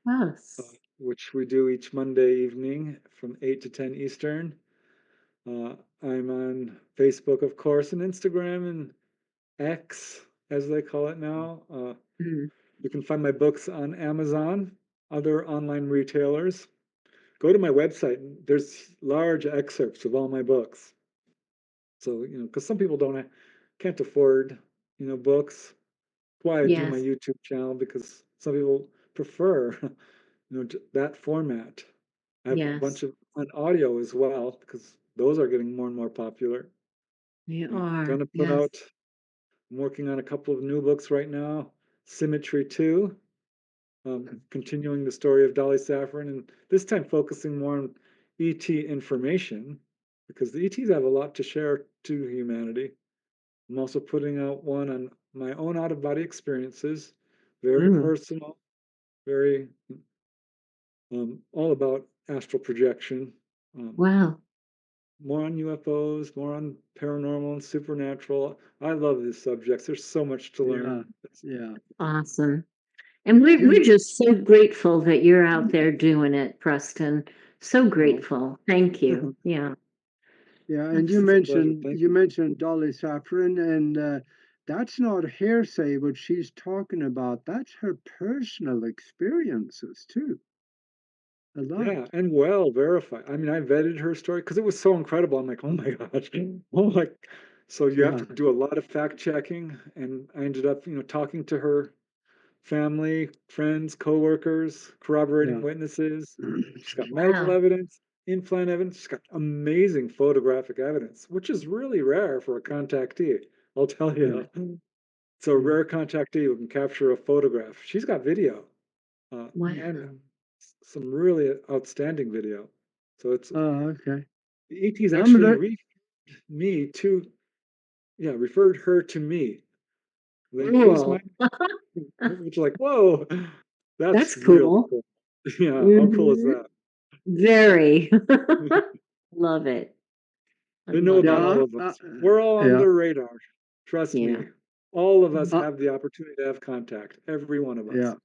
Yes. which we do each Monday evening from 8 to 10 Eastern. I'm on Facebook, of course, and Instagram and X, as they call it now. Mm. You can find my books on Amazon, other online retailers. Go to my website, and there's large excerpts of all my books. So, because some people can't afford, books. That's why I do my Yes. YouTube channel, because some people prefer, that format. I have a Yes. bunch of on audio as well, because those are getting more and more popular. You I'm are. gonna put Yes. out, I'm working on a couple of new books right now, Symmetry 2, continuing the story of Dolly Saffron, and this time focusing more on ET information, because the ETs have a lot to share to humanity. I'm also putting out one on my own out of body experiences, very Mm. personal, very all about astral projection. Wow. More on UFOs, more on paranormal and supernatural. I love these subjects. There's so much to Yeah, learn. yeah. Awesome. And we're You, just so grateful that you're out there doing it, Preston. So oh, grateful. Thank you. Yeah. yeah, and It's a pleasure. Thank you you. mentioned Dolly Saffron, and that's not hearsay. What she's talking about, that's her personal experiences too. A lot. Yeah, and well verified. I mean, I vetted her story because it was so incredible. I'm like, oh my gosh. Oh my. So you have Yeah, to do a lot of fact checking. And I ended up, talking to her family, friends, coworkers, corroborating yeah, witnesses. She's got medical Wow. evidence, implant evidence. She's got amazing photographic evidence, which is really rare for a contactee. I'll tell yeah, you. It's a yeah. rare contactee who can capture a photograph. She's got video, and Wow. some really outstanding video. So it's Oh, okay. the ETs I'm actually look. referred me to, yeah, referred her to me. They used my, Cool. which like, whoa, that's That's really cool. cool. Yeah, how cool is Hmm. that? Very. Love it. I They know love about it. Yeah, all of us. We're all on yeah, the radar. Trust Yeah. me. All of us uh, have the opportunity to have contact. Every one of yeah, us.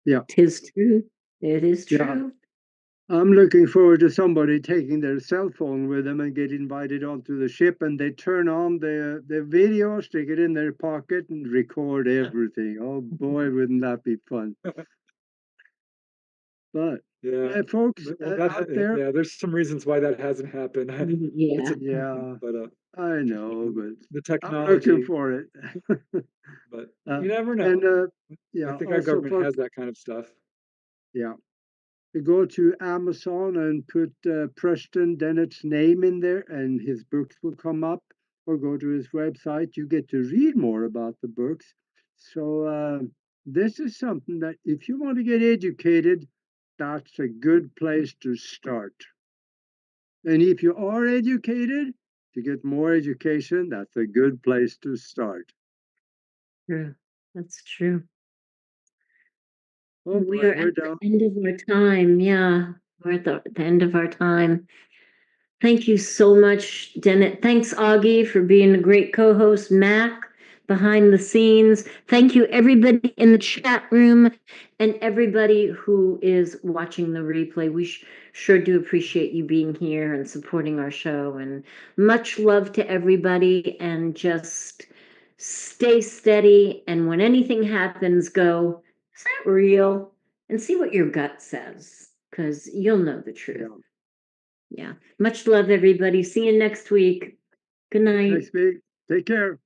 yeah, Tis true. It is yeah. true. I'm looking forward to somebody taking their cell phone with them and get invited onto the ship, and they turn on the video, stick it in their pocket, and record everything. Oh boy, wouldn't that be fun? But Yeah. folks Well, out there, yeah, there's some reasons why that hasn't happened. It's Yeah. a, yeah, but I know, but the I'm looking technology, for it. but uh, you never and know. I yeah, think our also government folks, has that kind of stuff. yeah. You go to Amazon and put Preston Dennett's name in there, and his books will come up, or go to his website. You get to read more about the books. So, this is something that if you want to get educated, that's a good place to start. And if you are educated, to get more education, that's a good place to start. True. That's true. Oh We boy, are we're at the down. end of our time. Yeah. We're at the end of our time. Thank you so much, Dennett. Thanks, Augie, for being a great co-host. Mac, behind the scenes. Thank you, everybody in the chat room and everybody who is watching the replay. We sure do appreciate you being here and supporting our show. And much love to everybody. And just stay steady. And when anything happens, go, is that real? And see what your gut says, because you'll know the truth. Yeah. Yeah. Much love, everybody. See you next week. Good night. Next week. Take care.